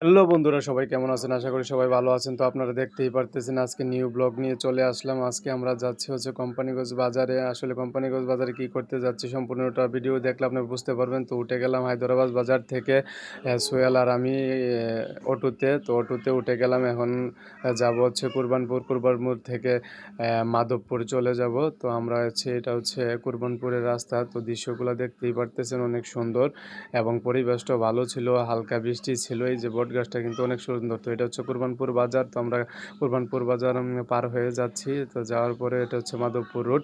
Hello বন্ধুরা, সবাই কেমন আছেন? আশা করি সবাই ভালো আছেন। তো আপনারা দেখতেই পারতেছেন আজকে নিউ ব্লগ নিয়ে চলে আসলাম। আজকে আমরা যাচ্ছি কোম্পানিগঞ্জ বাজারে। আসলে কোম্পানিগঞ্জ বাজারে কি করতে যাচ্ছি সম্পূর্ণটা ভিডিও দেখলে আপনি বুঝতে পারবেন। তো উঠে গেলাম হায়দ্রাবাদ বাজার থেকে সোহেল আর আমি অটোতে। তো অটোতে উঠে গেলাম। এখন যাব কুরবানপুর। কুরবানপুর থেকে মাধবপুর চলে যাব। তো আমরা এটা কুরবানপুরের রাস্তা। তো দৃশ্যগুলো দেখতেই পারতেছেন, অনেক সুন্দর এবং পরিবেশটাও ভালো ছিল। হালকা বৃষ্টি ছিল। এই যে বটগাছটা কিন্তু অনেক সুন্দর। তো এটা কুরবানপুর বাজার। তো আমরা কুরবানপুর বাজার পার হয়ে যাচ্ছি। তো যাওয়ার পরে এটা মাধবপুর রোড।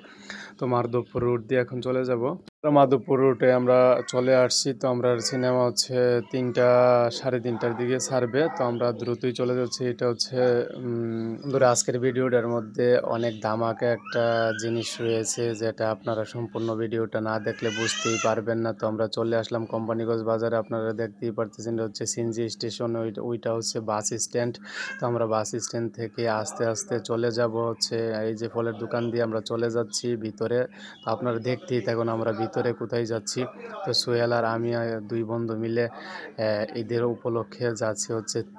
তো মাধবপুর রোড দিয়ে এখন চলে যাব। মাধবপুর রুটে আমরা চলে আসছি। তো আমরা সিনেমা 3টা 3:30টার দিকে ছাড়বে। তো আমরা দ্রুতই চলে যাচ্ছি। এটা ধরে আজকের ভিডিওটার মধ্যে অনেক ধামাকা একটা জিনিস রয়েছে, যেটা আপনারা সম্পূর্ণ ভিডিওটা না দেখলে বুঝতেই পারবেন না। তো আমরা চলে আসলাম কোম্পানিগঞ্জ বাজারে। আপনারা দেখতেই পারতেছেন এটা সিএনজি স্টেশন, ওইটা বাস স্ট্যান্ড। তো আমরা বাস স্ট্যান্ড থেকে আস্তে আস্তে চলে যাব এই যে ফলের দোকান দিয়ে আমরা চলে যাচ্ছি ভিতরে। তো আপনারা দেখতেই থাকুন আমরা ভিতরে কোথায় যাচ্ছি। তো সোহেল আর আমি দুই বন্ধু মিলে ঈদের উপলক্ষে যাচ্ছি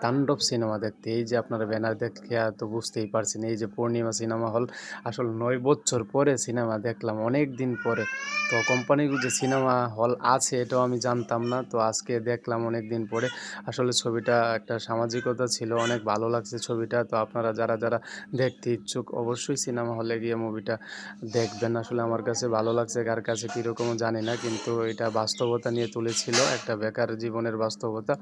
তাণ্ডব সিনেমা দেখতে। এই যে আপনারা ব্যানার দেখে তো বুঝতেই পারছেন, এই যে পূর্ণিমা সিনেমা হল। আসলে 9 বছর পরে সিনেমা দেখলাম, অনেক দিন পরে। তো কোম্পানির যে সিনেমা হল আছে এটাও আমি জানতাম না। তো আজকে দেখলাম অনেক দিন পরে। আসলে ছবিটা একটা সামাজিকতা ছিল, অনেক ভালো লাগছে ছবিটা। তো আপনারা যারা যারা দেখতে ইচ্ছুক অবশ্যই সিনেমা হলে গিয়ে মুভিটা দেখবেন। আসলে আমার কাছে ভালো লাগছে, কার কাছে কীরকম জানি না, কিন্তু এটা বাস্তবতা নিয়ে তুলেছিল, একটা বেকার জীবনের বাস্তবতা।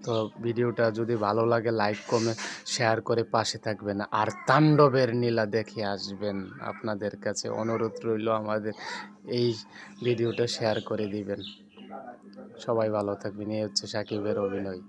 তো ভিডিওটা যদি ভালো লাগে লাইক কমেন্ট শেয়ার করে পাশে থাকবেন, আর তাণ্ডবের নীলা দেখে আসবেন। আপনাদের কাছে অনুরোধ রইল আমাদের এই ভিডিওটা শেয়ার করে দিবেন। সবাই ভালো থাকবেন। এই সাকিবের অভিনয়।